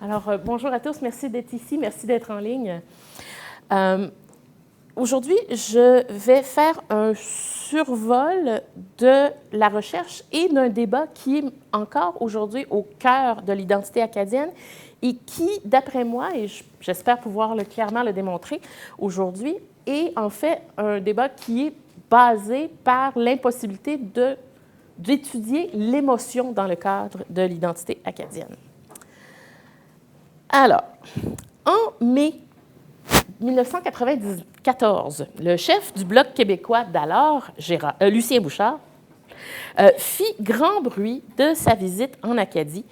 Alors, bonjour à tous, merci d'être ici, merci d'être en ligne. Aujourd'hui, je vais faire un survol de la recherche et d'un débat qui est encore aujourd'hui au cœur de l'identité acadienne et qui, d'après moi, et j'espère pouvoir clairement le démontrer aujourd'hui, est en fait un débat qui est basé par l'impossibilité d'étudier l'émotion dans le cadre de l'identité acadienne. Alors, en mai 1994, le chef du Bloc québécois d'alors, Lucien Bouchard, fit grand bruit de sa visite en Acadie,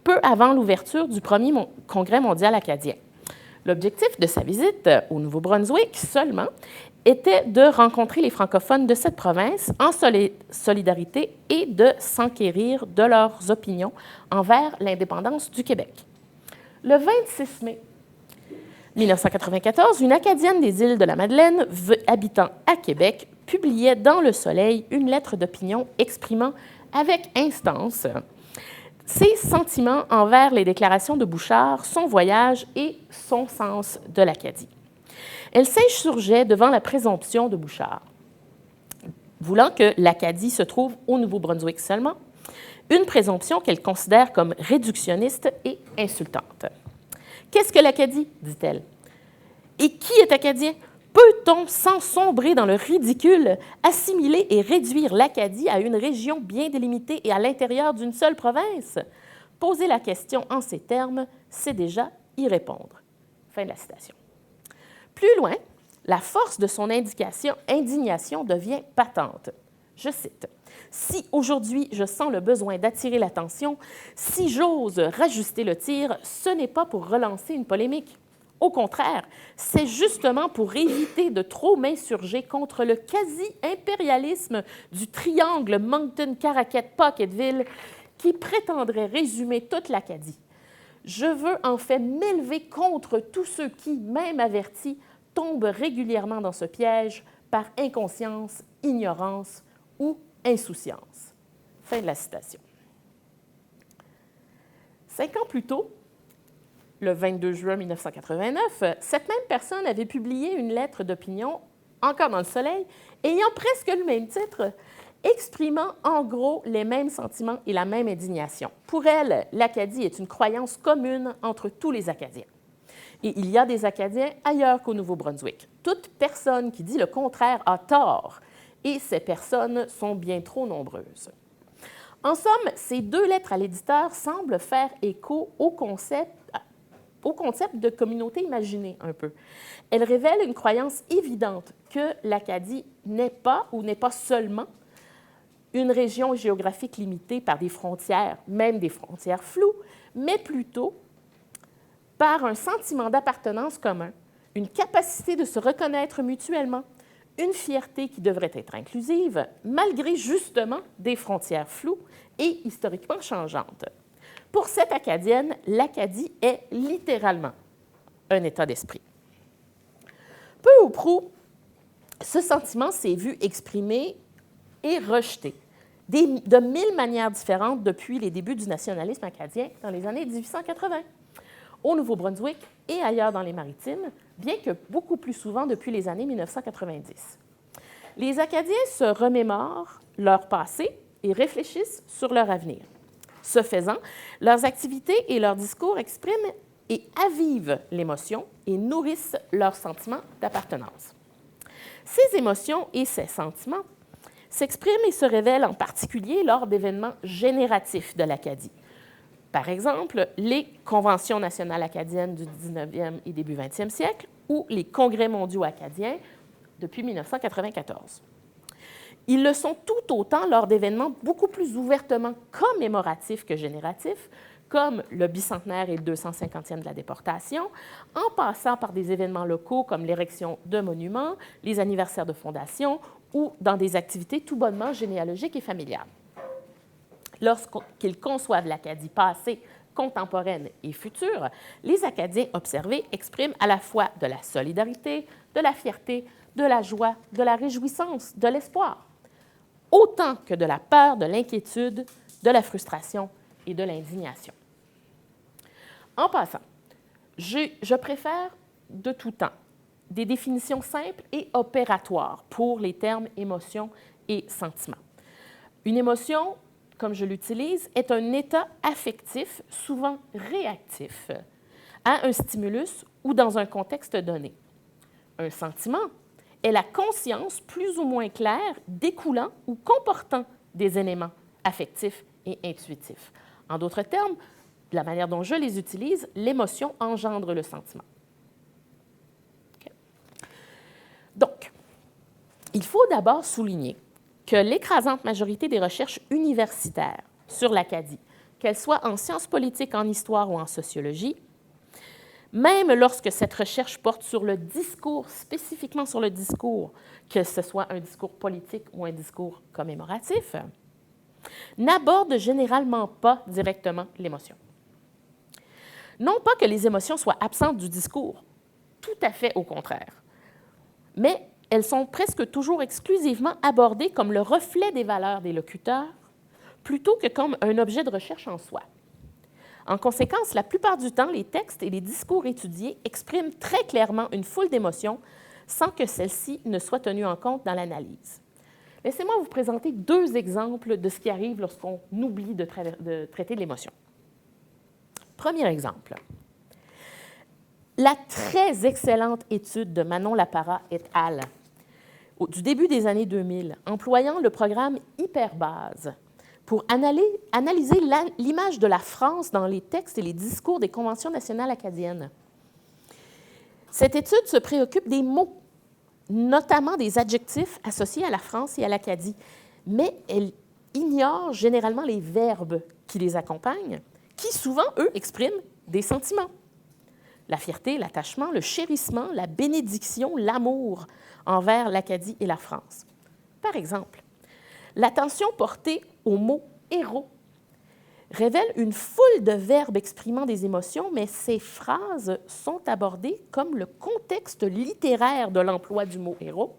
peu avant l'ouverture du premier congrès mondial acadien. L'objectif de sa visite au Nouveau-Brunswick seulement était de rencontrer les francophones de cette province en solidarité et de s'enquérir de leurs opinions envers l'indépendance du Québec. Le 26 mai 1994, une Acadienne des îles de la Madeleine, habitant à Québec, publiait dans Le Soleil une lettre d'opinion exprimant avec instance ses sentiments envers les déclarations de Bouchard, son voyage et son sens de l'Acadie. Elle s'insurgeait devant la présomption de Bouchard, voulant que l'Acadie se trouve au Nouveau-Brunswick seulement, une présomption qu'elle considère comme réductionniste et insultante. « Qu'est-ce que l'Acadie ?» dit-elle. « Et qui est acadien? Peut-on, sans sombrer dans le ridicule, assimiler et réduire l'Acadie à une région bien délimitée et à l'intérieur d'une seule province? Poser la question en ces termes, c'est déjà y répondre. » Fin de la citation. Plus loin, la force de son indignation devient patente. Je cite. « Si aujourd'hui je sens le besoin d'attirer l'attention, si j'ose rajuster le tir, ce n'est pas pour relancer une polémique. Au contraire, c'est justement pour éviter de trop m'insurger contre le quasi-impérialisme du triangle Moncton-Caraquette-Pocketville qui prétendrait résumer toute l'Acadie. Je veux en fait m'élever contre tous ceux qui, même avertis, tombent régulièrement dans ce piège par inconscience, ignorance ou insouciance. » Fin de la citation. 5 ans plus tôt, le 22 juin 1989, cette même personne avait publié une lettre d'opinion, encore dans Le Soleil, ayant presque le même titre, exprimant en gros les mêmes sentiments et la même indignation. Pour elle, l'Acadie est une croyance commune entre tous les Acadiens. Et il y a des Acadiens ailleurs qu'au Nouveau-Brunswick. Toute personne qui dit le contraire a tort, et ces personnes sont bien trop nombreuses. En somme, ces 2 lettres à l'éditeur semblent faire écho au concept de communauté imaginée un peu. Elles révèlent une croyance évidente que l'Acadie n'est pas ou n'est pas seulement une région géographique limitée par des frontières, même des frontières floues, mais plutôt par un sentiment d'appartenance commun, une capacité de se reconnaître mutuellement, une fierté qui devrait être inclusive, malgré justement des frontières floues et historiquement changeantes. Pour cette Acadienne, l'Acadie est littéralement un état d'esprit. Peu ou prou, ce sentiment s'est vu exprimé et rejeté de 1000 manières différentes depuis les débuts du nationalisme acadien dans les années 1880, au Nouveau-Brunswick et ailleurs dans les Maritimes, bien que beaucoup plus souvent depuis les années 1990. Les Acadiens se remémorent leur passé et réfléchissent sur leur avenir. Ce faisant, leurs activités et leurs discours expriment et avivent l'émotion et nourrissent leur sentiment d'appartenance. Ces émotions et ces sentiments s'expriment et se révèlent en particulier lors d'événements génératifs de l'Acadie. Par exemple, les conventions nationales acadiennes du 19e et début 20e siècle ou les congrès mondiaux acadiens depuis 1994. Ils le sont tout autant lors d'événements beaucoup plus ouvertement commémoratifs que génératifs, comme le bicentenaire et le 250e de la déportation, en passant par des événements locaux comme l'érection de monuments, les anniversaires de fondation ou dans des activités tout bonnement généalogiques et familiales. Lorsqu'ils conçoivent l'Acadie passée, contemporaine et future, les Acadiens observés expriment à la fois de la solidarité, de la fierté, de la joie, de la réjouissance, de l'espoir, autant que de la peur, de l'inquiétude, de la frustration et de l'indignation. En passant, je préfère de tout temps des définitions simples et opératoires pour les termes émotion et sentiment. Une émotion, comme je l'utilise, est un état affectif, souvent réactif, à un stimulus ou dans un contexte donné. Un sentiment est la conscience plus ou moins claire découlant ou comportant des éléments affectifs et intuitifs. En d'autres termes, de la manière dont je les utilise, l'émotion engendre le sentiment. Okay. Donc, il faut d'abord souligner que l'écrasante majorité des recherches universitaires sur l'Acadie, qu'elles soient en sciences politiques, en histoire ou en sociologie, même lorsque cette recherche porte sur le discours, spécifiquement sur le discours, que ce soit un discours politique ou un discours commémoratif, n'aborde généralement pas directement l'émotion. Non pas que les émotions soient absentes du discours, tout à fait au contraire, mais elles sont presque toujours exclusivement abordées comme le reflet des valeurs des locuteurs, plutôt que comme un objet de recherche en soi. En conséquence, la plupart du temps, les textes et les discours étudiés expriment très clairement une foule d'émotions sans que celles-ci ne soient tenues en compte dans l'analyse. Laissez-moi vous présenter 2 exemples de ce qui arrive lorsqu'on oublie de traiter l'émotion. Premier exemple. La très excellente étude de Manon Lapara et al. Du début des années 2000, employant le programme Hyperbase pour analyser l'image de la France dans les textes et les discours des conventions nationales acadiennes. Cette étude se préoccupe des mots, notamment des adjectifs associés à la France et à l'Acadie, mais elle ignore généralement les verbes qui les accompagnent, qui souvent, eux, expriment des sentiments. La fierté, l'attachement, le chérissement, la bénédiction, l'amour envers l'Acadie et la France. Par exemple, l'attention portée au mot « héros » révèle une foule de verbes exprimant des émotions, mais ces phrases sont abordées comme le contexte littéraire de l'emploi du mot « héros »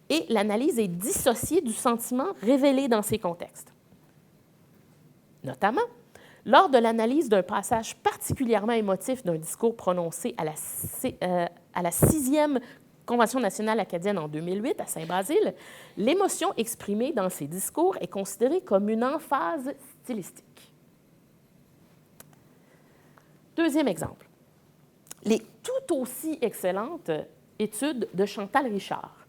et l'analyse est dissociée du sentiment révélé dans ces contextes. Notamment, lors de l'analyse d'un passage particulièrement émotif d'un discours prononcé à la 6e Convention nationale acadienne en 2008 à Saint-Basile, l'émotion exprimée dans ces discours est considérée comme une emphase stylistique. Deuxième exemple, les tout aussi excellentes études de Chantal Richard,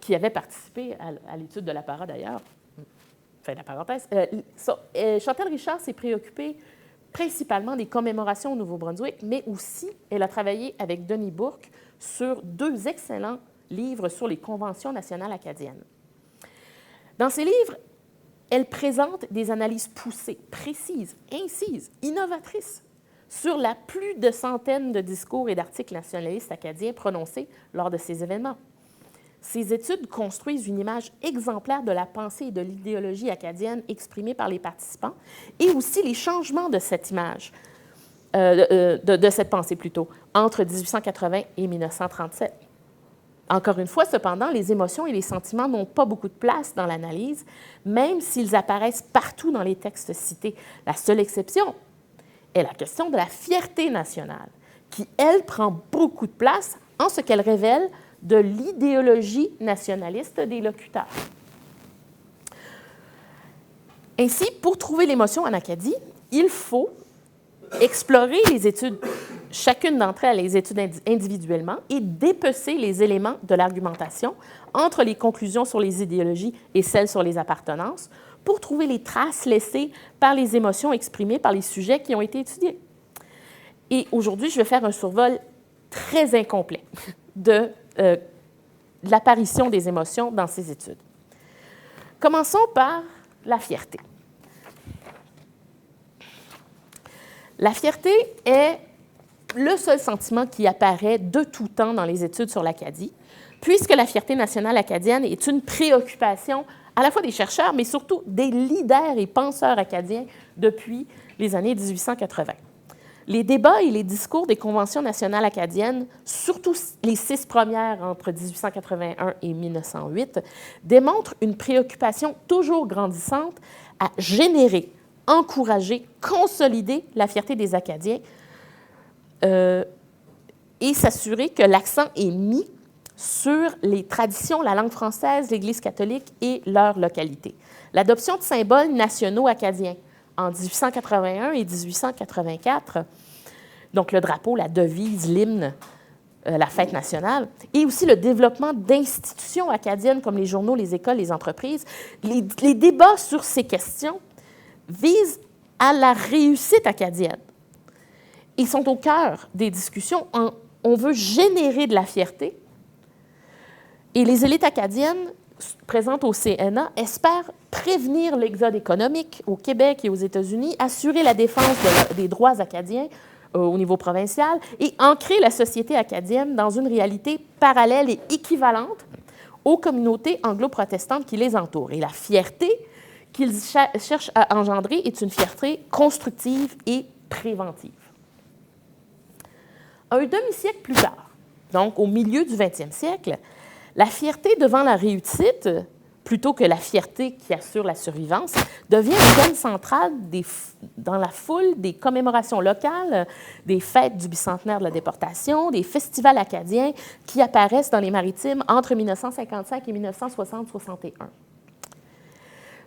qui avait participé à l'étude de Lapara d'ailleurs. Fin de la parenthèse. Chantal Richard s'est préoccupée principalement des commémorations au Nouveau-Brunswick, mais aussi elle a travaillé avec Denis Bourque sur 2 excellents livres sur les conventions nationales acadiennes. Dans ces livres, elle présente des analyses poussées, précises, incises, innovatrices sur la plus de centaines de discours et d'articles nationalistes acadiens prononcés lors de ces événements. Ces études construisent une image exemplaire de la pensée et de l'idéologie acadienne exprimée par les participants et aussi les changements de cette image, de cette pensée plutôt, entre 1880 et 1937. Encore une fois, cependant, les émotions et les sentiments n'ont pas beaucoup de place dans l'analyse, même s'ils apparaissent partout dans les textes cités. La seule exception est la question de la fierté nationale, qui, elle, prend beaucoup de place en ce qu'elle révèle de l'idéologie nationaliste des locuteurs. Ainsi, pour trouver l'émotion en Acadie, il faut explorer les études, chacune d'entre elles, les études individuellement, et dépecer les éléments de l'argumentation entre les conclusions sur les idéologies et celles sur les appartenances pour trouver les traces laissées par les émotions exprimées par les sujets qui ont été étudiés. Et aujourd'hui, je vais faire un survol très incomplet de l'apparition des émotions dans ces études. Commençons par la fierté. La fierté est le seul sentiment qui apparaît de tout temps dans les études sur l'Acadie, puisque la fierté nationale acadienne est une préoccupation à la fois des chercheurs, mais surtout des leaders et penseurs acadiens depuis les années 1880. Les débats et les discours des conventions nationales acadiennes, surtout les 6 premières entre 1881 et 1908, démontrent une préoccupation toujours grandissante à générer, encourager, consolider la fierté des Acadiens et s'assurer que l'accent est mis sur les traditions, la langue française, l'Église catholique et leur localité. L'adoption de symboles nationaux acadiens en 1881 et 1884, donc le drapeau, la devise, l'hymne, la fête nationale, et aussi le développement d'institutions acadiennes comme les journaux, les écoles, les entreprises. Les débats sur ces questions visent à la réussite acadienne. Ils sont au cœur des discussions. On veut générer de la fierté. Et les élites acadiennes présentes au CNA espèrent prévenir l'exode économique au Québec et aux États-Unis, assurer la défense des droits acadiens au niveau provincial et ancrer la société acadienne dans une réalité parallèle et équivalente aux communautés anglo-protestantes qui les entourent. Et la fierté qu'ils cherchent à engendrer est une fierté constructive et préventive. Un demi-siècle plus tard, donc au milieu du 20e siècle, la fierté devant la réussite, plutôt que la fierté qui assure la survivance, devient un thème central dans la foule des commémorations locales, des fêtes du bicentenaire de la déportation, des festivals acadiens qui apparaissent dans les Maritimes entre 1955 et 1960-61.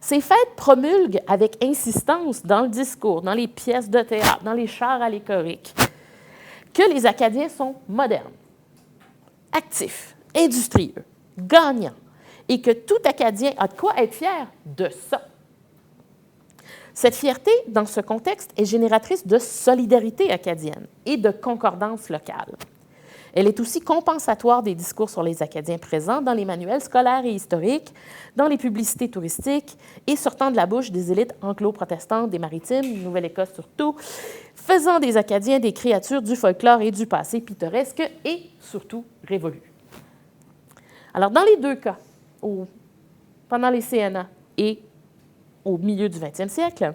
Ces fêtes promulguent avec insistance dans le discours, dans les pièces de théâtre, dans les chars allégoriques, que les Acadiens sont modernes, actifs, industrieux, gagnants, et que tout Acadien a de quoi être fier de ça. Cette fierté, dans ce contexte, est génératrice de solidarité acadienne et de concordance locale. Elle est aussi compensatoire des discours sur les Acadiens présents dans les manuels scolaires et historiques, dans les publicités touristiques et sortant de la bouche des élites anglo-protestantes des Maritimes, Nouvelle-Écosse surtout, faisant des Acadiens des créatures du folklore et du passé pittoresque et surtout révolu. Alors, dans les deux cas, pendant les CNA et au milieu du 20e siècle,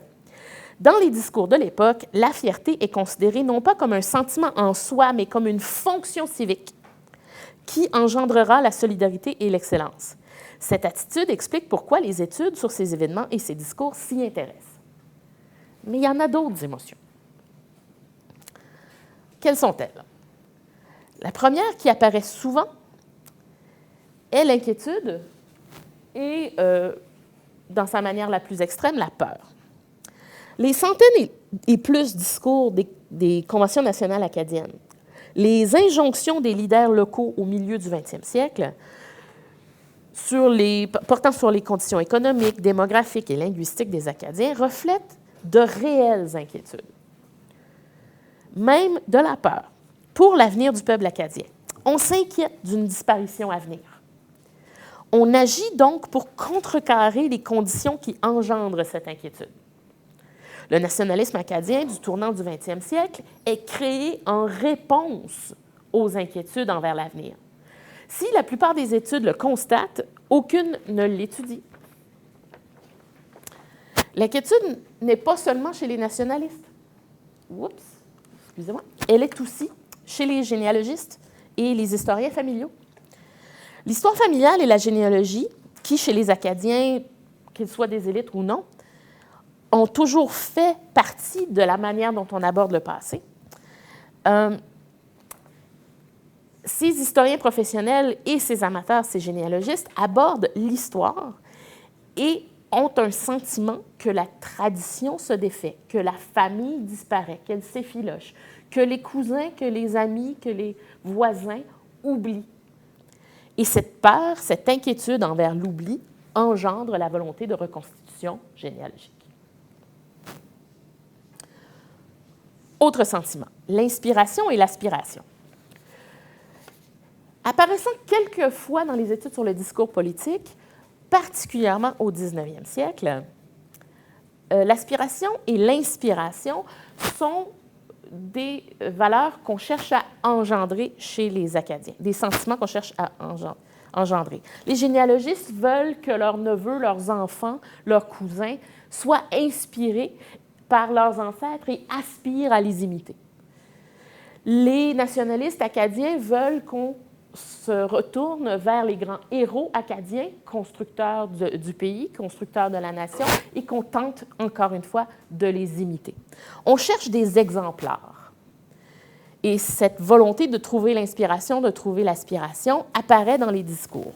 dans les discours de l'époque, la fierté est considérée non pas comme un sentiment en soi, mais comme une fonction civique qui engendrera la solidarité et l'excellence. Cette attitude explique pourquoi les études sur ces événements et ces discours s'y intéressent. Mais il y en a d'autres émotions. Quelles sont-elles? La première qui apparaît souvent est l'inquiétude et, dans sa manière la plus extrême, la peur. Les centaines et plus discours des conventions nationales acadiennes, les injonctions des leaders locaux au milieu du 20e siècle, portant sur les conditions économiques, démographiques et linguistiques des Acadiens, reflètent de réelles inquiétudes, même de la peur, pour l'avenir du peuple acadien. On s'inquiète d'une disparition à venir. On agit donc pour contrecarrer les conditions qui engendrent cette inquiétude. Le nationalisme acadien du tournant du 20e siècle est créé en réponse aux inquiétudes envers l'avenir. Si la plupart des études le constatent, aucune ne l'étudie. L'inquiétude n'est pas seulement chez les nationalistes. Excusez-moi. Elle est aussi chez les généalogistes et les historiens familiaux. L'histoire familiale et la généalogie, qui, chez les Acadiens, qu'ils soient des élites ou non, ont toujours fait partie de la manière dont on aborde le passé. Ces historiens professionnels et ces amateurs, ces généalogistes, abordent l'histoire et ont un sentiment que la tradition se défait, que la famille disparaît, qu'elle s'effiloche, que les cousins, que les amis, que les voisins oublient. Et cette peur, cette inquiétude envers l'oubli engendre la volonté de reconstitution généalogique. Autre sentiment, l'inspiration et l'aspiration. Apparaissant quelques fois dans les études sur le discours politique, particulièrement au 19e siècle, l'aspiration et l'inspiration sont des valeurs qu'on cherche à engendrer chez les Acadiens, des sentiments qu'on cherche à engendrer. Les généalogistes veulent que leurs neveux, leurs enfants, leurs cousins soient inspirés par leurs ancêtres et aspirent à les imiter. Les nationalistes acadiens veulent qu'on se retourne vers les grands héros acadiens, constructeurs du pays, constructeurs de la nation, et qu'on tente, encore une fois, de les imiter. On cherche des exemplaires. Et cette volonté de trouver l'inspiration, de trouver l'aspiration, apparaît dans les discours.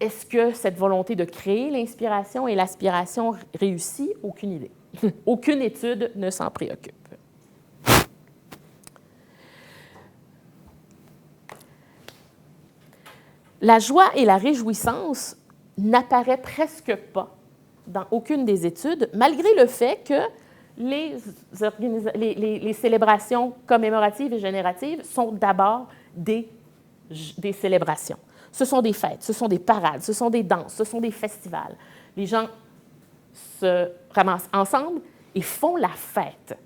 Est-ce que cette volonté de créer l'inspiration et l'aspiration réussit? Aucune idée. Aucune étude ne s'en préoccupe. La joie et la réjouissance n'apparaissent presque pas dans aucune des études, malgré le fait que les célébrations commémoratives et génératives sont d'abord des célébrations. Ce sont des fêtes, ce sont des parades, ce sont des danses, ce sont des festivals. Les gens se ramassent ensemble et font la fête.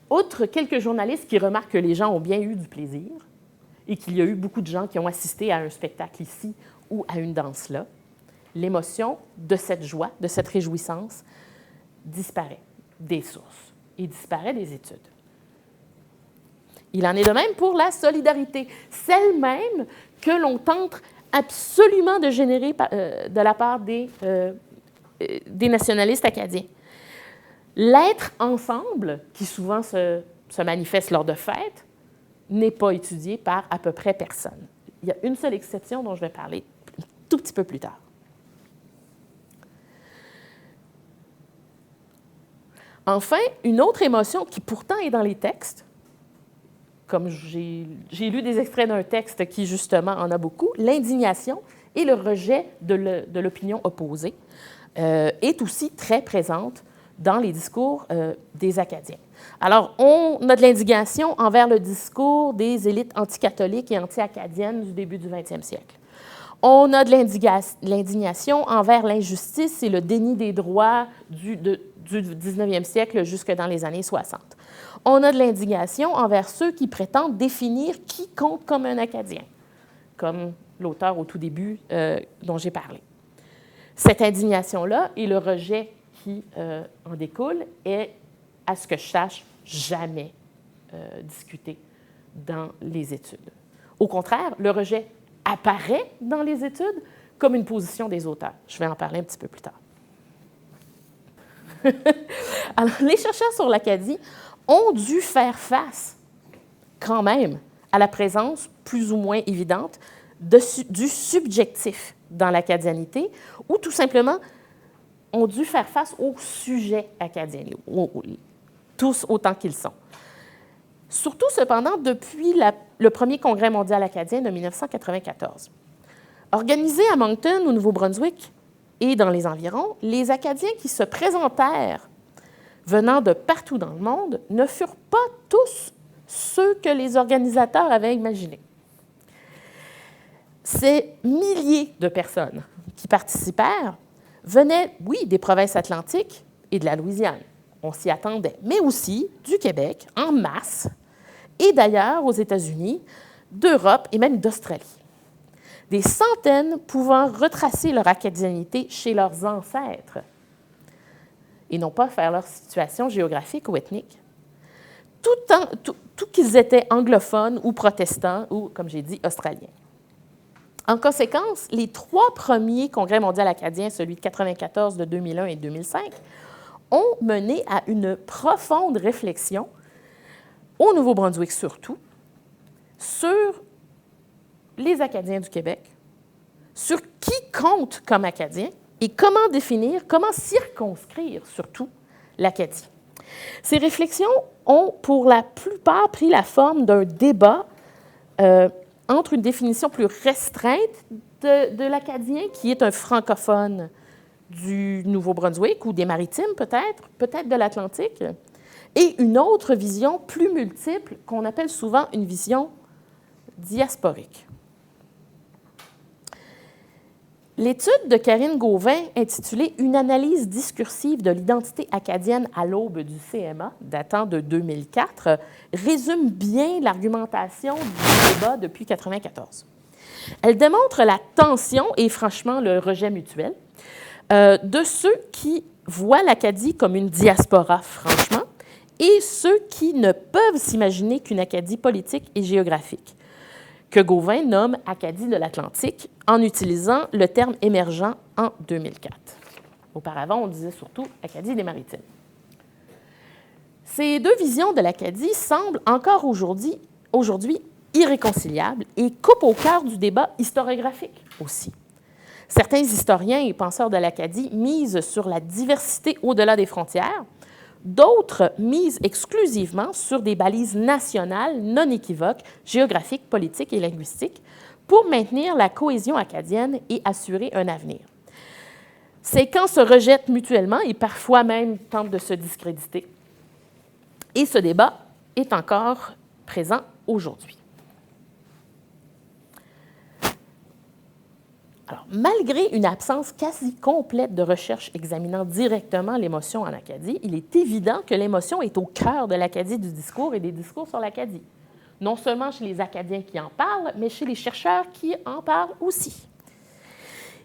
Outre quelques journalistes qui remarquent que les gens ont bien eu du plaisir et qu'il y a eu beaucoup de gens qui ont assisté à un spectacle ici ou à une danse là, l'émotion de cette joie, de cette réjouissance, disparaît des sources et disparaît des études. Il en est de même pour la solidarité, celle même que l'on tente absolument de générer de la part des nationalistes acadiens. L'être ensemble, qui souvent se manifeste lors de fêtes, n'est pas étudié par à peu près personne. Il y a une seule exception dont je vais parler un tout petit peu plus tard. Enfin, une autre émotion qui pourtant est dans les textes, comme j'ai lu des extraits d'un texte qui, justement, en a beaucoup, l'indignation et le rejet de l'opinion opposée est aussi très présente dans les discours des Acadiens. Alors, on a de l'indignation envers le discours des élites anticatholiques et anti-acadiennes du début du 20e siècle. On a de l'indignation envers l'injustice et le déni des droits du 19e siècle jusque dans les années 60. On a de l'indignation envers ceux qui prétendent définir qui compte comme un Acadien, comme l'auteur au tout début dont j'ai parlé. Cette indignation-là et le rejet qui en découle est, à ce que je sache, jamais discuté dans les études. Au contraire, le rejet apparaît dans les études comme une position des auteurs. Je vais en parler un petit peu plus tard. Alors, les chercheurs sur l'Acadie ont dû faire face, quand même, à la présence plus ou moins évidente du subjectif dans l'acadianité, ou tout simplement ont dû faire face aux sujets acadiens, tous autant qu'ils sont. Surtout, cependant, depuis le premier Congrès mondial acadien de 1994. Organisé à Moncton, au Nouveau-Brunswick, et dans les environs, les Acadiens qui se présentèrent venant de partout dans le monde ne furent pas tous ceux que les organisateurs avaient imaginés. Ces milliers de personnes qui participèrent venaient, oui, des provinces atlantiques et de la Louisiane, on s'y attendait, mais aussi du Québec en masse, et d'ailleurs aux États-Unis, d'Europe et même d'Australie. Des centaines pouvant retracer leur acadianité chez leurs ancêtres et non pas faire leur situation géographique ou ethnique, tout qu'ils étaient anglophones ou protestants ou, comme j'ai dit, australiens. En conséquence, les 3 premiers congrès mondiaux acadiens, celui de 1994, de 2001 et 2005, ont mené à une profonde réflexion, au Nouveau-Brunswick surtout, sur les Acadiens du Québec, sur qui compte comme Acadien et comment définir, comment circonscrire surtout l'Acadie. Ces réflexions ont pour la plupart pris la forme d'un débat entre une définition plus restreinte de l'Acadien, qui est un francophone du Nouveau-Brunswick ou des Maritimes peut-être de l'Atlantique, et une autre vision plus multiple qu'on appelle souvent une vision diasporique. L'étude de Karine Gauvin, intitulée « Une analyse discursive de l'identité acadienne à l'aube du CMA », datant de 2004, résume bien l'argumentation du débat depuis 1994. Elle démontre la tension et franchement le rejet mutuel de ceux qui voient l'Acadie comme une diaspora, franchement, et ceux qui ne peuvent s'imaginer qu'une Acadie politique et géographique, que Gauvin nomme Acadie de l'Atlantique en utilisant le terme émergent en 2004. Auparavant, on disait surtout Acadie des Maritimes. Ces deux visions de l'Acadie semblent encore aujourd'hui irréconciliables et coupent au cœur du débat historiographique aussi. Certains historiens et penseurs de l'Acadie misent sur la diversité au-delà des frontières, d'autres misent exclusivement sur des balises nationales non équivoques, géographiques, politiques et linguistiques, pour maintenir la cohésion acadienne et assurer un avenir. Ces camps se rejettent mutuellement et parfois même tentent de se discréditer. Et ce débat est encore présent aujourd'hui. Alors, malgré une absence quasi complète de recherche examinant directement l'émotion en Acadie, il est évident que l'émotion est au cœur de l'Acadie du discours et des discours sur l'Acadie. Non seulement chez les Acadiens qui en parlent, mais chez les chercheurs qui en parlent aussi.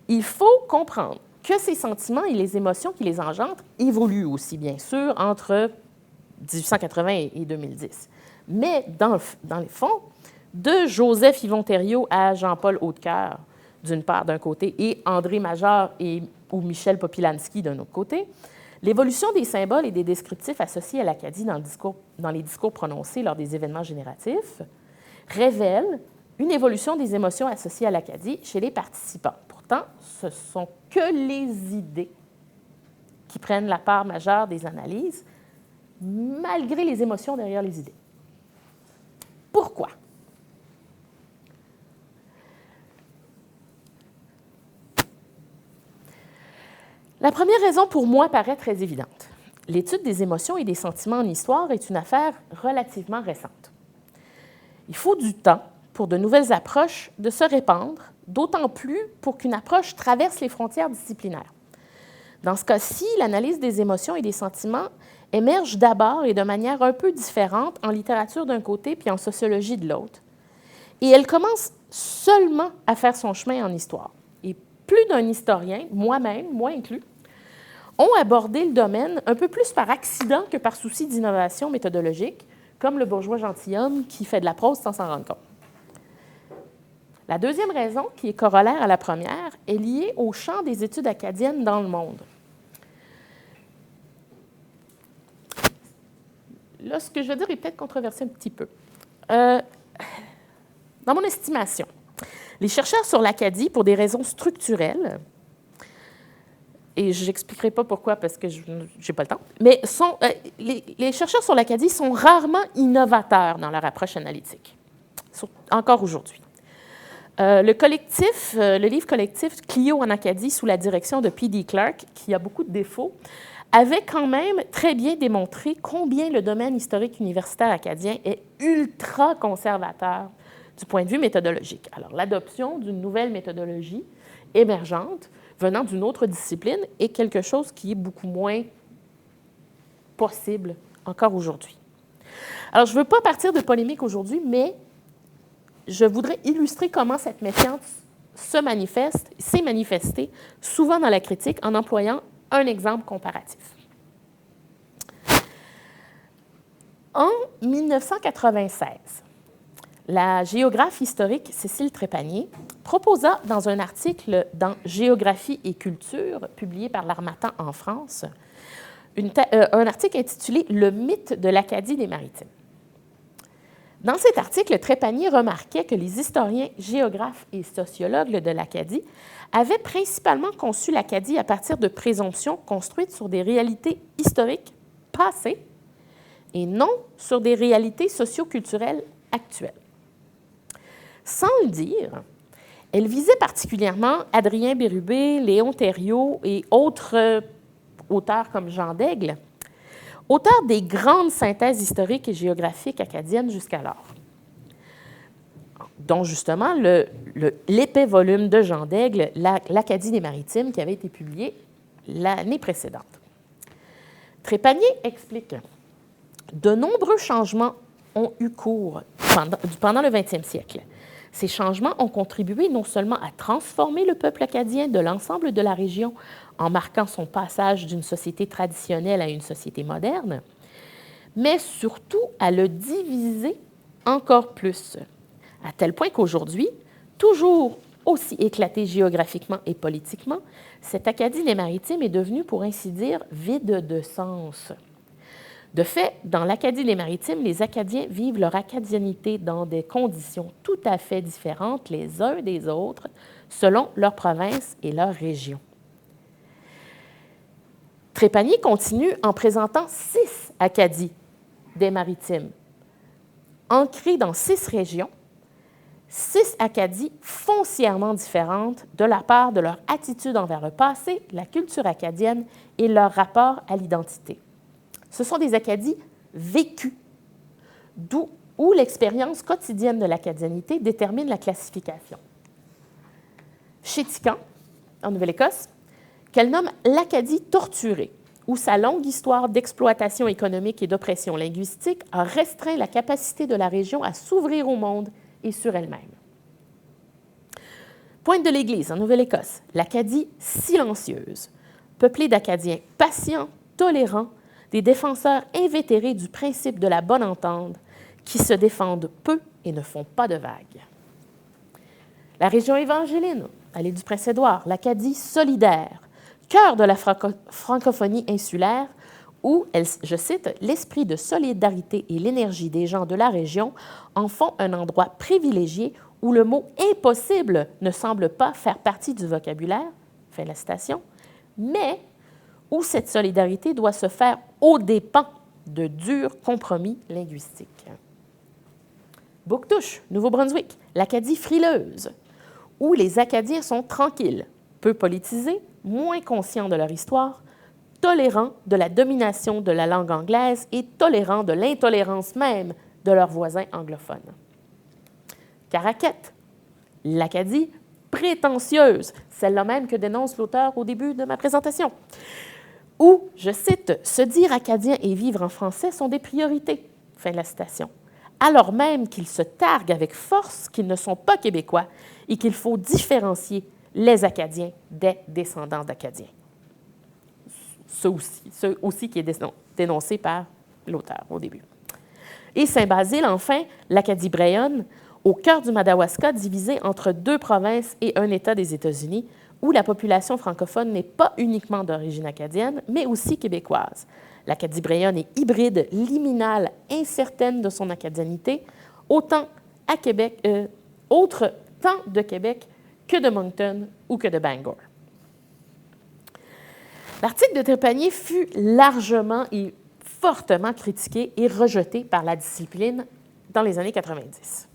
Il faut comprendre que ces sentiments et les émotions qui les engendrent évoluent aussi, bien sûr, entre 1880 et 2010. Mais dans les fonds, de Joseph Yvon-Thériault à Jean-Paul Hautecoeur, d'une part, d'un côté, et André Major ou Michel Popilansky, d'un autre côté, l'évolution des symboles et des descriptifs associés à l'Acadie dans les discours prononcés lors des événements génératifs révèle une évolution des émotions associées à l'Acadie chez les participants. Pourtant, ce ne sont que les idées qui prennent la part majeure des analyses, malgré les émotions derrière les idées. Pourquoi? La première raison, pour moi, paraît très évidente. L'étude des émotions et des sentiments en histoire est une affaire relativement récente. Il faut du temps pour de nouvelles approches de se répandre, d'autant plus pour qu'une approche traverse les frontières disciplinaires. Dans ce cas-ci, l'analyse des émotions et des sentiments émerge d'abord et de manière un peu différente en littérature d'un côté puis en sociologie de l'autre. Et elle commence seulement à faire son chemin en histoire. Et plus d'un historien, moi-même, moi inclus, ont abordé le domaine un peu plus par accident que par souci d'innovation méthodologique, comme le bourgeois gentilhomme qui fait de la prose sans s'en rendre compte. La deuxième raison, qui est corollaire à la première, est liée au champ des études acadiennes dans le monde. Là, ce que je veux dire est peut-être controversé un petit peu. Dans mon estimation, les chercheurs sur l'Acadie, pour des raisons structurelles, et je n'expliquerai pas pourquoi parce que je n'ai pas le temps, mais les chercheurs sur l'Acadie sont rarement innovateurs dans leur approche analytique, encore aujourd'hui. Le livre collectif Clio en Acadie, sous la direction de P.D. Clark, qui a beaucoup de défauts, avait quand même très bien démontré combien le domaine historique universitaire acadien est ultra conservateur du point de vue méthodologique. Alors, l'adoption d'une nouvelle méthodologie émergente venant d'une autre discipline est quelque chose qui est beaucoup moins possible encore aujourd'hui. Alors, je ne veux pas partir de polémique aujourd'hui, mais je voudrais illustrer comment cette méfiance s'est manifestée souvent dans la critique en employant un exemple comparatif. En 1996, la géographe historique Cécile Trépanier proposa dans un article dans Géographie et culture, publié par l'Harmattan en France, un article intitulé « Le mythe de l'Acadie des Maritimes ». Dans cet article, Trépanier remarquait que les historiens, géographes et sociologues de l'Acadie avaient principalement conçu l'Acadie à partir de présomptions construites sur des réalités historiques passées et non sur des réalités socio-culturelles actuelles. Sans le dire, elle visait particulièrement Adrien Bérubé, Léon Thériault et autres auteurs comme Jean Daigle, auteurs des grandes synthèses historiques et géographiques acadiennes jusqu'alors, dont justement l'épais volume de Jean Daigle, l'Acadie des Maritimes, qui avait été publié l'année précédente. Trépanier explique « De nombreux changements ont eu cours pendant le 20e siècle. Ces changements ont contribué non seulement à transformer le peuple acadien de l'ensemble de la région en marquant son passage d'une société traditionnelle à une société moderne, mais surtout à le diviser encore plus, à tel point qu'aujourd'hui, toujours aussi éclatée géographiquement et politiquement, cette Acadie des Maritimes est devenue, pour ainsi dire, vide de sens. De fait, dans l'Acadie des Maritimes, les Acadiens vivent leur acadianité dans des conditions tout à fait différentes les uns des autres, selon leur province et leur région. Trépanier continue en présentant 6 Acadies des Maritimes, ancrées dans 6 régions, 6 Acadies foncièrement différentes de la part de leur attitude envers le passé, la culture acadienne et leur rapport à l'identité. Ce sont des Acadies vécues, où l'expérience quotidienne de l'acadianité détermine la classification. Chez Tican, en Nouvelle-Écosse, qu'elle nomme l'Acadie torturée, où sa longue histoire d'exploitation économique et d'oppression linguistique a restreint la capacité de la région à s'ouvrir au monde et sur elle-même. Pointe de l'Église, en Nouvelle-Écosse, l'Acadie silencieuse, peuplée d'Acadiens patients, tolérants, des défenseurs invétérés du principe de la bonne entente, qui se défendent peu et ne font pas de vagues. La région évangéline, à l'île du Prince-Édouard, l'Acadie solidaire, cœur de la francophonie insulaire, où, je cite, « l'esprit de solidarité et l'énergie des gens de la région en font un endroit privilégié où le mot « impossible » ne semble pas faire partie du vocabulaire », fin de la citation, mais où cette solidarité doit se faire aux dépens de durs compromis linguistiques. Bouctouche, Nouveau-Brunswick, l'Acadie frileuse, où les Acadiens sont tranquilles, peu politisés, moins conscients de leur histoire, tolérants de la domination de la langue anglaise et tolérants de l'intolérance même de leurs voisins anglophones. Caraquette, l'Acadie prétentieuse, celle-là même que dénonce l'auteur au début de ma présentation, où, je cite, « se dire acadien et vivre en français sont des priorités », fin de la citation, alors même qu'ils se targuent avec force qu'ils ne sont pas québécois et qu'il faut différencier les Acadiens des descendants d'Acadiens. Ce aussi qui est dénoncé par l'auteur au début. Et Saint-Basile, enfin, l'Acadie brayonne, au cœur du Madawaska, divisé entre 2 provinces et un État des États-Unis, où la population francophone n'est pas uniquement d'origine acadienne, mais aussi québécoise. L'Acadie brayonne est hybride, liminale, incertaine de son acadianité, autant de Québec que de Moncton ou que de Bangor. L'article de Trépanier fut largement et fortement critiqué et rejeté par la discipline dans les années 90.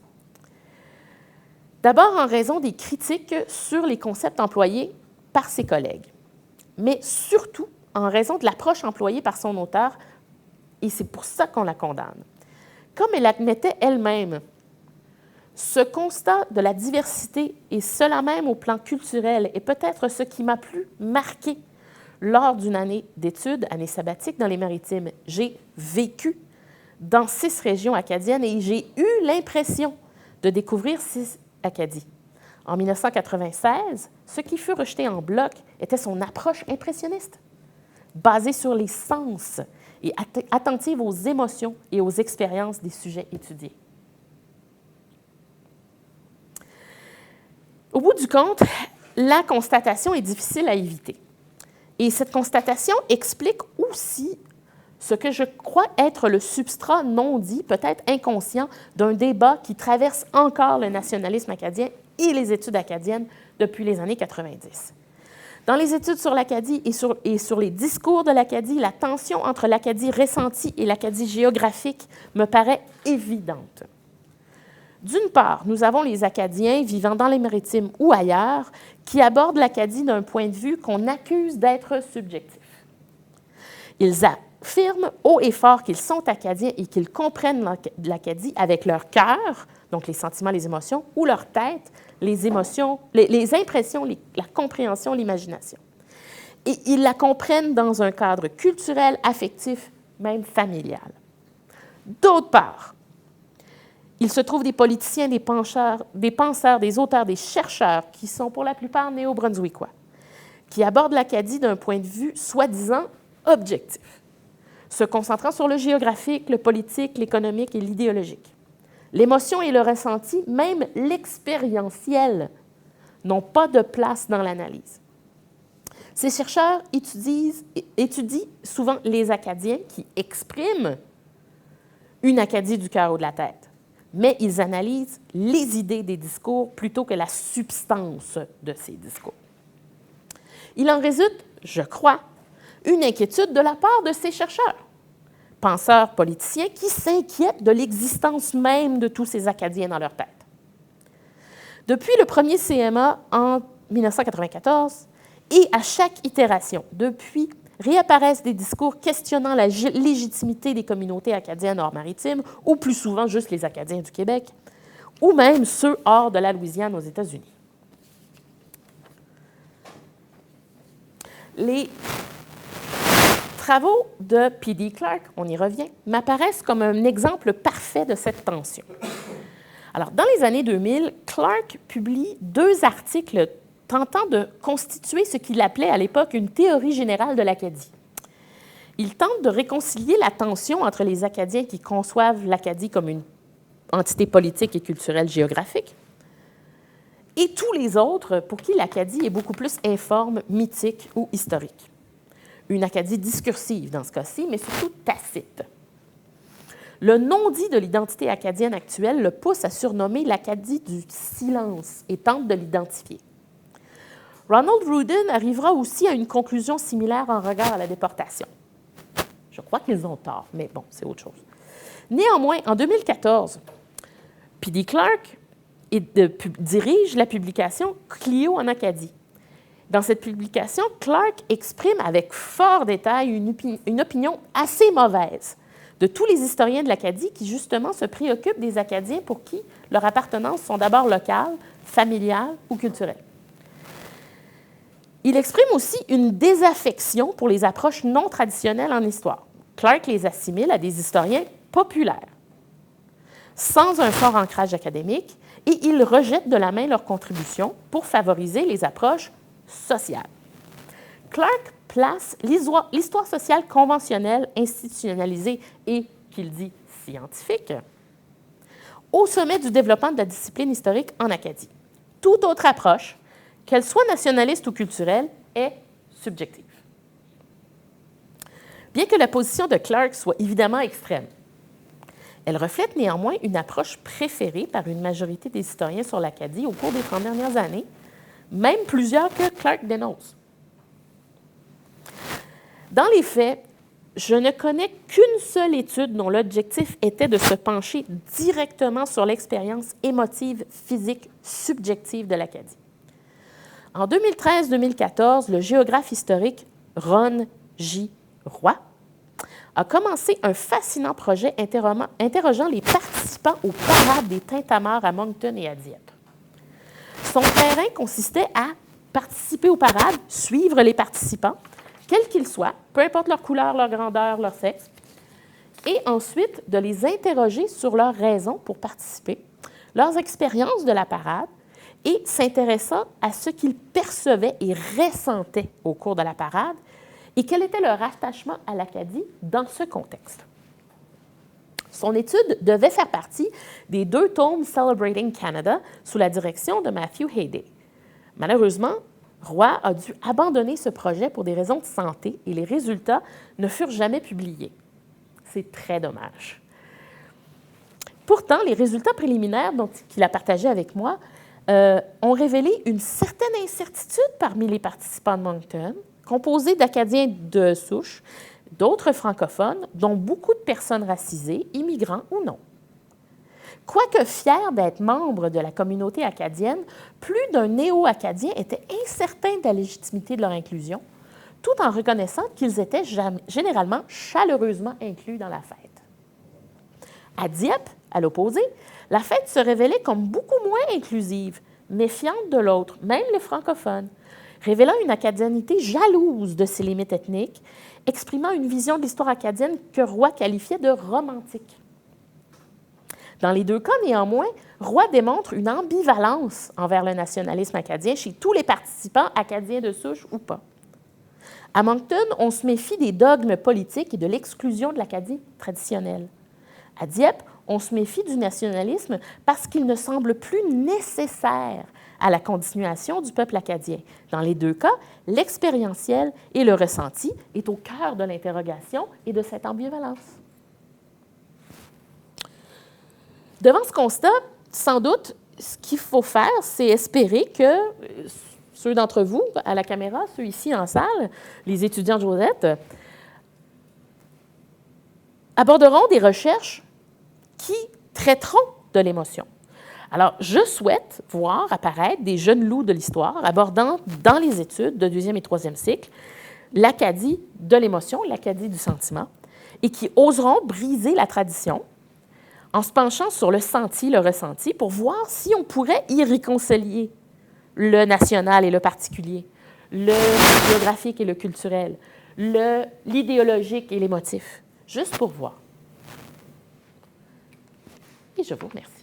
D'abord en raison des critiques sur les concepts employés par ses collègues, mais surtout en raison de l'approche employée par son auteur, et c'est pour ça qu'on la condamne. Comme elle admettait elle-même, ce constat de la diversité, et cela même au plan culturel, est peut-être ce qui m'a plus marqué lors d'une année d'études, année sabbatique dans les Maritimes. J'ai vécu dans 6 régions acadiennes et j'ai eu l'impression de découvrir 6 Acadies. En 1996, ce qui fut rejeté en bloc était son approche impressionniste, basée sur les sens et attentive aux émotions et aux expériences des sujets étudiés. Au bout du compte, la constatation est difficile à éviter. Et cette constatation explique aussi ce que je crois être le substrat non dit, peut-être inconscient, d'un débat qui traverse encore le nationalisme acadien et les études acadiennes depuis les années 90. Dans les études sur l'Acadie et sur les discours de l'Acadie, la tension entre l'Acadie ressentie et l'Acadie géographique me paraît évidente. D'une part, nous avons les Acadiens vivant dans les Maritimes ou ailleurs qui abordent l'Acadie d'un point de vue qu'on accuse d'être subjectif. Ils affirment haut et fort qu'ils sont Acadiens et qu'ils comprennent l'Acadie avec leur cœur, donc les sentiments, les émotions, ou leur tête, les émotions, les impressions, la compréhension, l'imagination. Et ils la comprennent dans un cadre culturel, affectif, même familial. D'autre part, il se trouve des politiciens, des penseurs, des auteurs, des chercheurs qui sont pour la plupart néo-brunswickois, qui abordent l'Acadie d'un point de vue soi-disant objectif. se concentrant sur le géographique, le politique, l'économique et l'idéologique. L'émotion et le ressenti, même l'expérientiel, n'ont pas de place dans l'analyse. Ces chercheurs étudient souvent les Acadiens qui expriment une Acadie du cœur ou de la tête, mais ils analysent les idées des discours plutôt que la substance de ces discours. Il en résulte, je crois, une inquiétude de la part de ces chercheurs, penseurs politiciens qui s'inquiètent de l'existence même de tous ces Acadiens dans leur tête. Depuis le premier CMA en 1994, et à chaque itération, depuis, réapparaissent des discours questionnant la légitimité des communautés acadiennes hors maritimes, ou plus souvent juste les Acadiens du Québec, ou même ceux hors de la Louisiane aux États-Unis. Les travaux de P.D. Clark, on y revient, m'apparaissent comme un exemple parfait de cette tension. Alors, dans les années 2000, Clark publie 2 articles tentant de constituer ce qu'il appelait à l'époque une théorie générale de l'Acadie. Il tente de réconcilier la tension entre les Acadiens qui conçoivent l'Acadie comme une entité politique et culturelle géographique et tous les autres pour qui l'Acadie est beaucoup plus informe, mythique ou historique. Une Acadie discursive dans ce cas-ci, mais surtout tacite. Le non-dit de l'identité acadienne actuelle le pousse à surnommer l'Acadie du silence et tente de l'identifier. Ronald Rudin arrivera aussi à une conclusion similaire en regard à la déportation. Je crois qu'ils ont tort, mais bon, c'est autre chose. Néanmoins, en 2014, P.D. Clark dirige la publication Clio en Acadie. Dans cette publication, Clark exprime avec fort détail une opinion assez mauvaise de tous les historiens de l'Acadie qui, justement, se préoccupent des Acadiens pour qui leurs appartenances sont d'abord locales, familiales ou culturelles. Il exprime aussi une désaffection pour les approches non traditionnelles en histoire. Clark les assimile à des historiens populaires, sans un fort ancrage académique, et il rejette de la main leurs contributions pour favoriser les approches sociales. Clark place l'histoire sociale conventionnelle, institutionnalisée et, qu'il dit, scientifique, au sommet du développement de la discipline historique en Acadie. Toute autre approche, qu'elle soit nationaliste ou culturelle, est subjective. Bien que la position de Clark soit évidemment extrême, elle reflète néanmoins une approche préférée par une majorité des historiens sur l'Acadie au cours des 30 dernières années, même plusieurs que Clark dénonce. Dans les faits, je ne connais qu'une seule étude dont l'objectif était de se pencher directement sur l'expérience émotive, physique, subjective de l'Acadie. En 2013-2014, le géographe historique Ron J. Roy a commencé un fascinant projet interrogeant les participants aux parades des Tintamarres à Moncton et à Dieppe. Son terrain consistait à participer aux parades, suivre les participants, quels qu'ils soient, peu importe leur couleur, leur grandeur, leur sexe, et ensuite de les interroger sur leurs raisons pour participer, leurs expériences de la parade, et s'intéressant à ce qu'ils percevaient et ressentaient au cours de la parade et quel était leur attachement à l'Acadie dans ce contexte. Son étude devait faire partie des 2 tomes Celebrating Canada sous la direction de Matthew Hayday. Malheureusement, Roy a dû abandonner ce projet pour des raisons de santé et les résultats ne furent jamais publiés. C'est très dommage. Pourtant, les résultats préliminaires qu'il a partagés avec moi ont révélé une certaine incertitude parmi les participants de Moncton, composés d'Acadiens de souche, d'autres francophones, dont beaucoup de personnes racisées, immigrants ou non. Quoique fiers d'être membres de la communauté acadienne, plus d'un néo-acadien était incertain de la légitimité de leur inclusion, tout en reconnaissant qu'ils étaient généralement chaleureusement inclus dans la fête. À Dieppe, à l'opposé, la fête se révélait comme beaucoup moins inclusive, méfiante de l'autre, même les francophones, révélant une acadianité jalouse de ses limites ethniques, exprimant une vision de l'histoire acadienne que Roy qualifiait de romantique. Dans les 2 cas, néanmoins, Roy démontre une ambivalence envers le nationalisme acadien chez tous les participants, acadiens de souche ou pas. À Moncton, on se méfie des dogmes politiques et de l'exclusion de l'Acadie traditionnelle. À Dieppe, on se méfie du nationalisme parce qu'il ne semble plus nécessaire à la continuation du peuple acadien. Dans les deux cas, l'expérientiel et le ressenti est au cœur de l'interrogation et de cette ambivalence. Devant ce constat, sans doute, ce qu'il faut faire, c'est espérer que ceux d'entre vous à la caméra, ceux ici en salle, les étudiants de Josette, aborderont des recherches qui traiteront de l'émotion. Alors, je souhaite voir apparaître des jeunes loups de l'histoire abordant dans les études de 2e et 3e cycle l'Acadie de l'émotion, l'Acadie du sentiment, et qui oseront briser la tradition en se penchant sur le senti, le ressenti, pour voir si on pourrait y réconcilier le national et le particulier, le géographique et le culturel, l'idéologique et l'émotif, juste pour voir. Et je vous remercie.